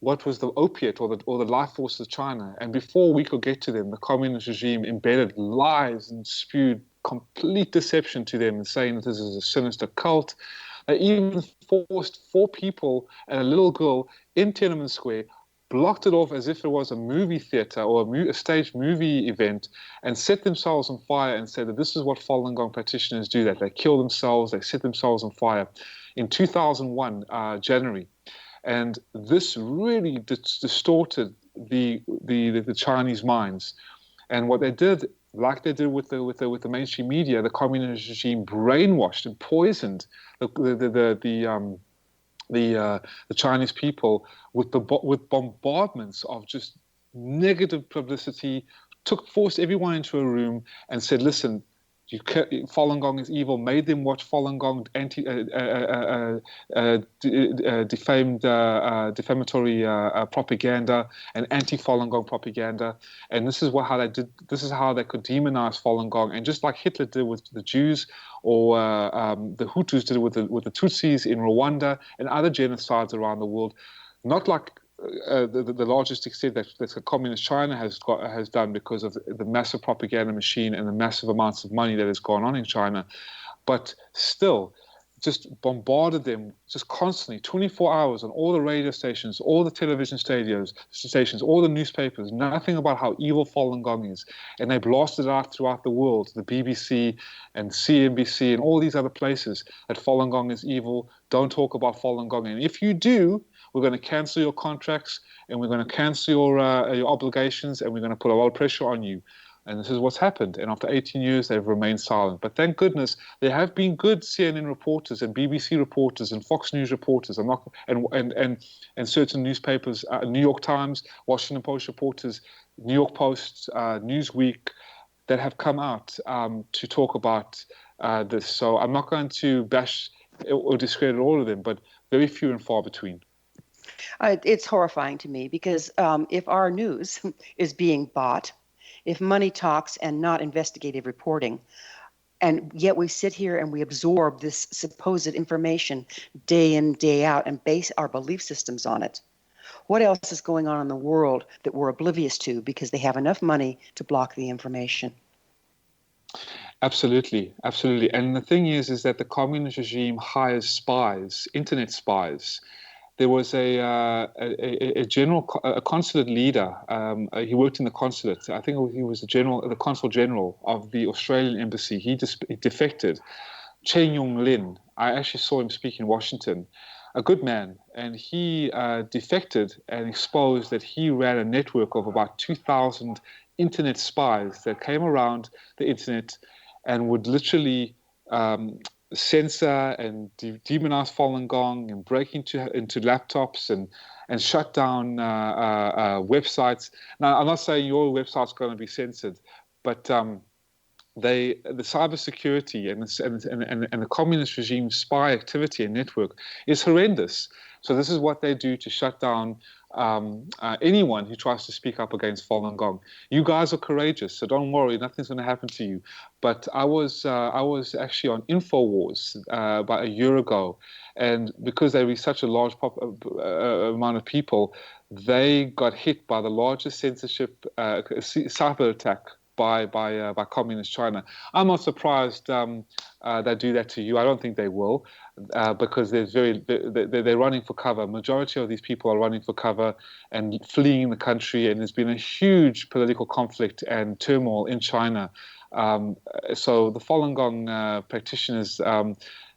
What was the opiate or the life force of China? And before we could get to them, the communist regime embedded lies and spewed complete deception to them and saying that this is a sinister cult. They even forced 4 people and a little girl in Tiananmen Square, blocked it off as if it was a movie theater or a staged movie event, and set themselves on fire and said that this is what Falun Gong practitioners do, that they kill themselves, they set themselves on fire. In 2001, January. And this really distorted the Chinese minds. And what they did, like they did with the mainstream media, the communist regime brainwashed and poisoned the Chinese people with bombardments of just negative publicity. Forced everyone into a room and said, "Listen, Falun Gong is evil." Made them watch Falun Gong defamatory propaganda and anti-Falun Gong propaganda, and this is how they did. This is how they could demonize Falun Gong, and just like Hitler did with the Jews, or the Hutus did with the Tutsis in Rwanda and other genocides around the world, not like the largest extent that communist China has done because of the massive propaganda machine and the massive amounts of money that has gone on in China, but still just bombarded them just constantly, 24 hours on all the radio stations, all the television stations, all the newspapers, nothing about how evil Falun Gong is. And they blasted it out throughout the world, the BBC and CNBC and all these other places, that Falun Gong is evil. Don't talk about Falun Gong. And if you do, we're going to cancel your contracts, and we're going to cancel your obligations, and we're going to put a lot of pressure on you. And this is what's happened. And after 18 years, they've remained silent. But thank goodness, there have been good CNN reporters and BBC reporters and Fox News reporters, and certain newspapers, New York Times, Washington Post reporters, New York Post, Newsweek, that have come out to talk about this. So I'm not going to bash or discredit all of them, but very few and far between. It's horrifying to me because if our news is being bought, if money talks and not investigative reporting, and yet we sit here and we absorb this supposed information day in, day out, and base our belief systems on it, what else is going on in the world that we're oblivious to because they have enough money to block the information? Absolutely, absolutely. And the thing is that the communist regime hires spies, internet spies, there was a consulate leader. He worked in the consulate. I think he was the consul general of the Australian embassy. He defected. Chen Yong Lin. I actually saw him speak in Washington. A good man, and he defected and exposed that he ran a network of about 2,000 internet spies that came around the internet and would literally censor and demonize Falun Gong and break into laptops and shut down websites. Now, I'm not saying your website's going to be censored, but the cybersecurity and the communist regime spy activity and network is horrendous. So this is what they do to shut down anyone who tries to speak up against Falun Gong. You guys are courageous, so don't worry, nothing's going to happen to you. But I was actually on InfoWars about a year ago, and because they reached such a large amount of people, they got hit by the largest censorship cyber attack by communist China. I'm not surprised they do that to you. I don't think they will, because they're running for cover. Majority of these people are running for cover and fleeing the country, and there's been a huge political conflict and turmoil in China. So the Falun Gong practitioners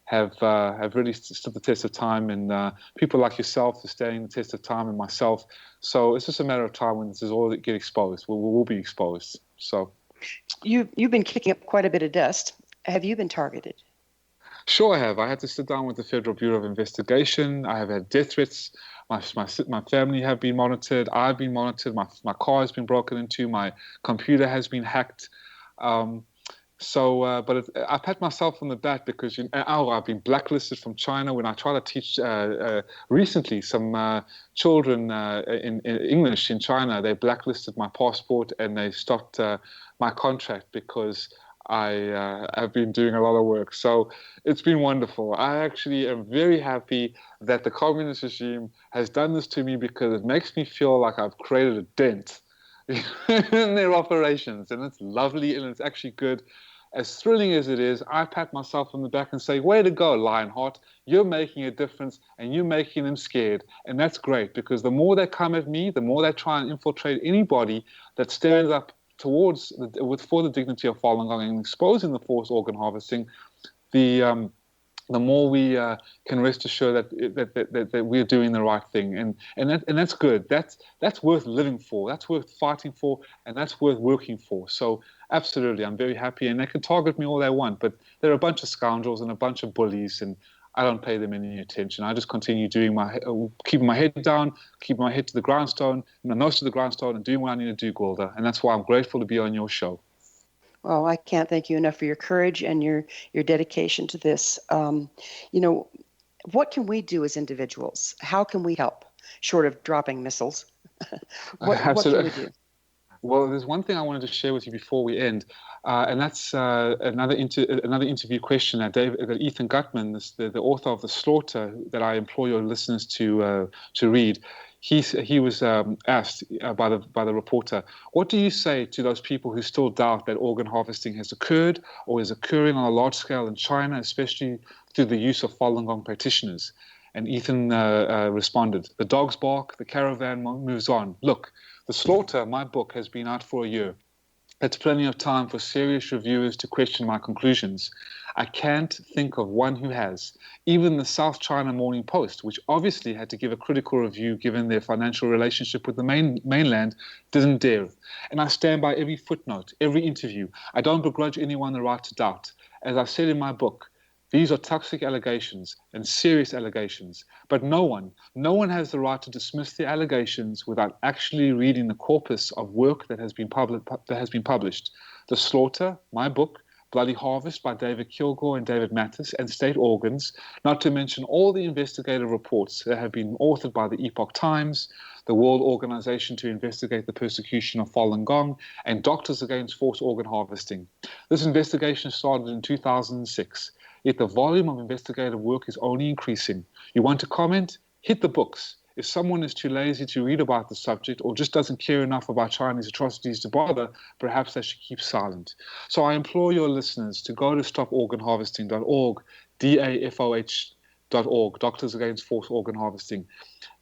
have really stood the test of time, and people like yourself are standing the test of time, and myself. So it's just a matter of time when this is all get exposed. We will be exposed. So, you've been kicking up quite a bit of dust. Have you been targeted? Sure, I have. I had to sit down with the Federal Bureau of Investigation. I have had death threats. My family have been monitored. I've been monitored. My car has been broken into. My computer has been hacked. But I pat myself on the back because I've been blacklisted from China when I try to teach recently some children in English in China. They blacklisted my passport and they stopped my contract because I have been doing a lot of work. So it's been wonderful. I actually am very happy that the communist regime has done this to me because it makes me feel like I've created a dent in their operations, and it's lovely and it's actually good. As thrilling as it is, I pat myself on the back and say, way to go, Lionheart. You're making a difference and you're making them scared. And that's great, because the more they come at me, the more they try and infiltrate anybody that stands up for the dignity of Falun Gong and exposing the forced organ harvesting, the more we can rest assured that we're doing the right thing, and that's good. That's worth living for. That's worth fighting for, and that's worth working for. So absolutely, I'm very happy, and they can target me all they want, but they're a bunch of scoundrels and a bunch of bullies, and I don't pay them any attention. I just continue doing keeping my head down, keeping my head to the grindstone, my nose to the grindstone, and doing what I need to do, Gwilda. And that's why I'm grateful to be on your show. Well, I can't thank you enough for your courage and your dedication to this. What can we do as individuals? How can we help, short of dropping missiles? What can we do? Well, there's one thing I wanted to share with you before we end, and that's another interview question that Ethan Gutman, the author of The Slaughter, that I implore your listeners to read. He was asked by the reporter, what do you say to those people who still doubt that organ harvesting has occurred or is occurring on a large scale in China, especially through the use of Falun Gong practitioners? And Ethan responded, the dogs bark, the caravan moves on. Look, The Slaughter, my book, has been out for a year. That's plenty of time for serious reviewers to question my conclusions. I can't think of one who has. Even the South China Morning Post, which obviously had to give a critical review given their financial relationship with the mainland, didn't dare. And I stand by every footnote, every interview. I don't begrudge anyone the right to doubt. As I said in my book, these are toxic allegations and serious allegations, but no one has the right to dismiss the allegations without actually reading the corpus of work that has been published. The Slaughter, my book, Bloody Harvest by David Kilgore and David Mattis, and State Organs, not to mention all the investigative reports that have been authored by the Epoch Times, the World Organization to Investigate the Persecution of Falun Gong, and Doctors Against Forced Organ Harvesting. This investigation started in 2006. Yet the volume of investigative work is only increasing. You want to comment? Hit the books. If someone is too lazy to read about the subject or just doesn't care enough about Chinese atrocities to bother, perhaps they should keep silent. So I implore your listeners to go to stoporganharvesting.org, DAFOH Doctors Against Forced Organ Harvesting.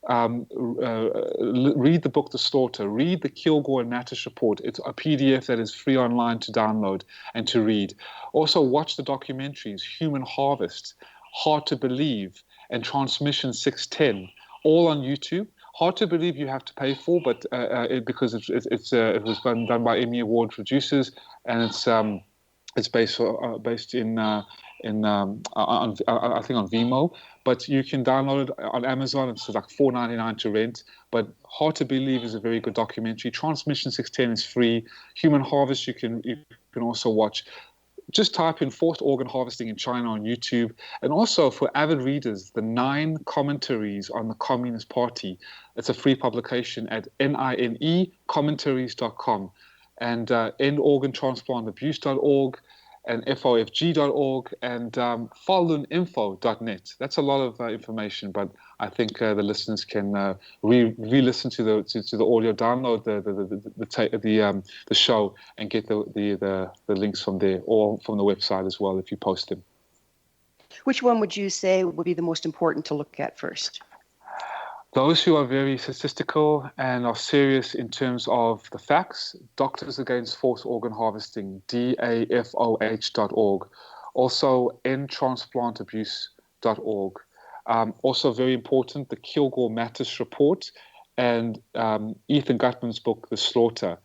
Read the book The Slaughter. Read the Kilgore and Natters report. It's a PDF that is free online to download and to read. Also, watch the documentaries Human Harvest, Hard to Believe, and Transmission 610, all on YouTube. Hard to believe you have to pay for, but because it was done by Emmy Award producers, and it's based in I think on Vimeo, but you can download it on Amazon. It's like $4.99 to rent. But Hard to Believe is a very good documentary. Transmission 610 is free. Human Harvest you can also watch. Just type in forced organ harvesting in China on YouTube. And also for avid readers, the 9 commentaries on the Communist Party. It's a free publication at ninecommentaries.com. And endorgantransplantabuse.org and FOFG.org and faluninfo.net. That's a lot of information, but I think the listeners can re-listen to the audio, download the show, and get the links from there or from the website as well if you post them. Which one would you say would be the most important to look at first? Those who are very statistical and are serious in terms of the facts, Doctors Against Forced Organ Harvesting, DAFOH.org. Also, endtransplantabuse.org. Also very important, the Kilgore Mattis report and Ethan Gutman's book, The Slaughter.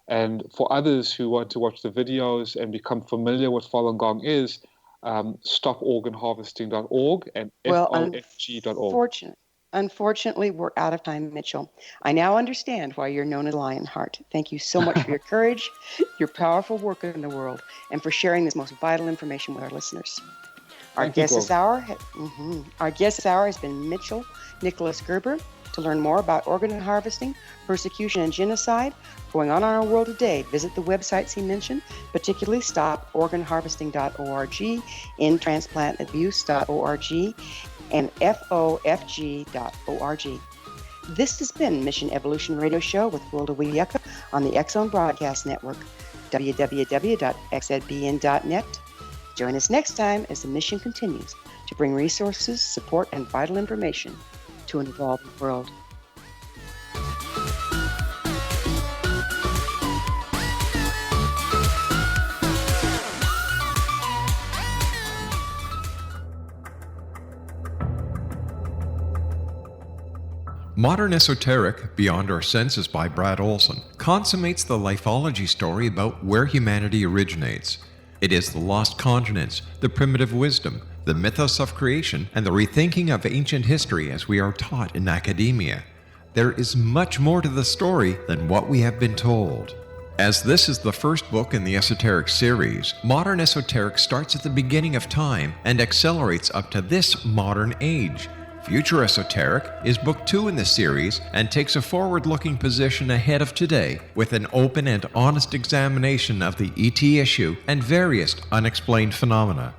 And for others who want to watch the videos and become familiar with Falun Gong is, stoporganharvesting.org and FOFG.org. Unfortunately, we're out of time, Mitchell. I now understand why you're known as Lionheart. Thank you so much for your courage, your powerful work in the world, and for sharing this most vital information with our listeners. Our guest this hour has been Nicholas Gerber. To learn more about organ harvesting, persecution, and genocide going on in our world today, visit the websites he mentioned, particularly stoporganharvesting.org, endtransplantabuse.org, and FOFG.org. This has been Mission Evolution Radio Show with Gwilda Wiyaka on the X Zone Broadcast Network, www.xzbn.net. Join us next time as the mission continues to bring resources, support, and vital information to an evolving world. Modern Esoteric, Beyond Our Senses by Brad Olson, consummates the lifeology story about where humanity originates. It is the lost continents, the primitive wisdom, the mythos of creation, and the rethinking of ancient history as we are taught in academia. There is much more to the story than what we have been told. As this is the first book in the Esoteric series, Modern Esoteric starts at the beginning of time and accelerates up to this modern age. Future Esoteric is book 2 in the series and takes a forward-looking position ahead of today with an open and honest examination of the ET issue and various unexplained phenomena.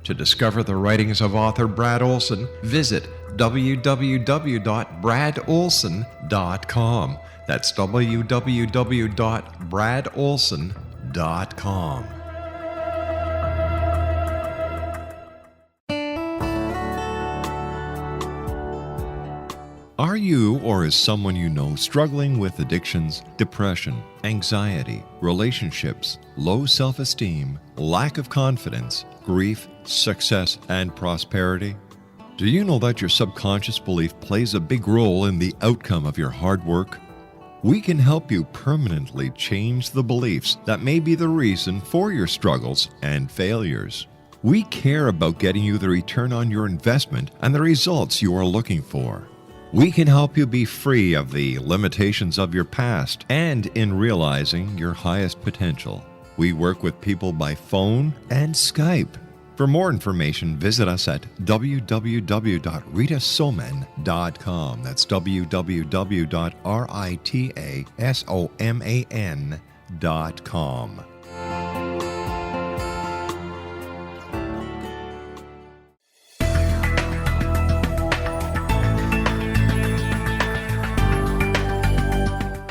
To discover the writings of author Brad Olson, visit www.bradolson.com. That's www.bradolson.com. Are you or is someone you know struggling with addictions, depression, anxiety, relationships, low self-esteem, lack of confidence, grief, success, and prosperity? Do you know that your subconscious belief plays a big role in the outcome of your hard work? We can help you permanently change the beliefs that may be the reason for your struggles and failures. We care about getting you the return on your investment and the results you are looking for. We can help you be free of the limitations of your past and in realizing your highest potential. We work with people by phone and Skype. For more information, visit us at www.ritasoman.com. That's www.ritasoman.com.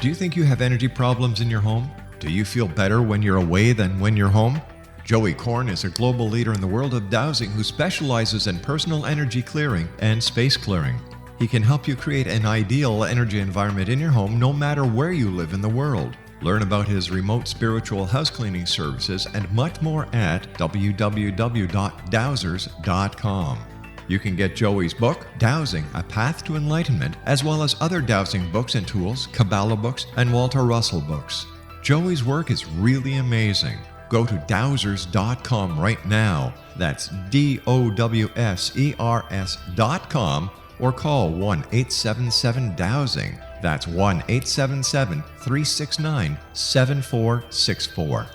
Do you think you have energy problems in your home? Do you feel better when you're away than when you're home? Joey Korn is a global leader in the world of dowsing who specializes in personal energy clearing and space clearing. He can help you create an ideal energy environment in your home no matter where you live in the world. Learn about his remote spiritual house cleaning services and much more at www.dowsers.com. You can get Joey's book, Dowsing, A Path to Enlightenment, as well as other dowsing books and tools, Kabbalah books, and Walter Russell books. Joey's work is really amazing. Go to dowsers.com right now. That's DOWSERS.com or call 1-877-DOWSING. That's 1-877-369-7464.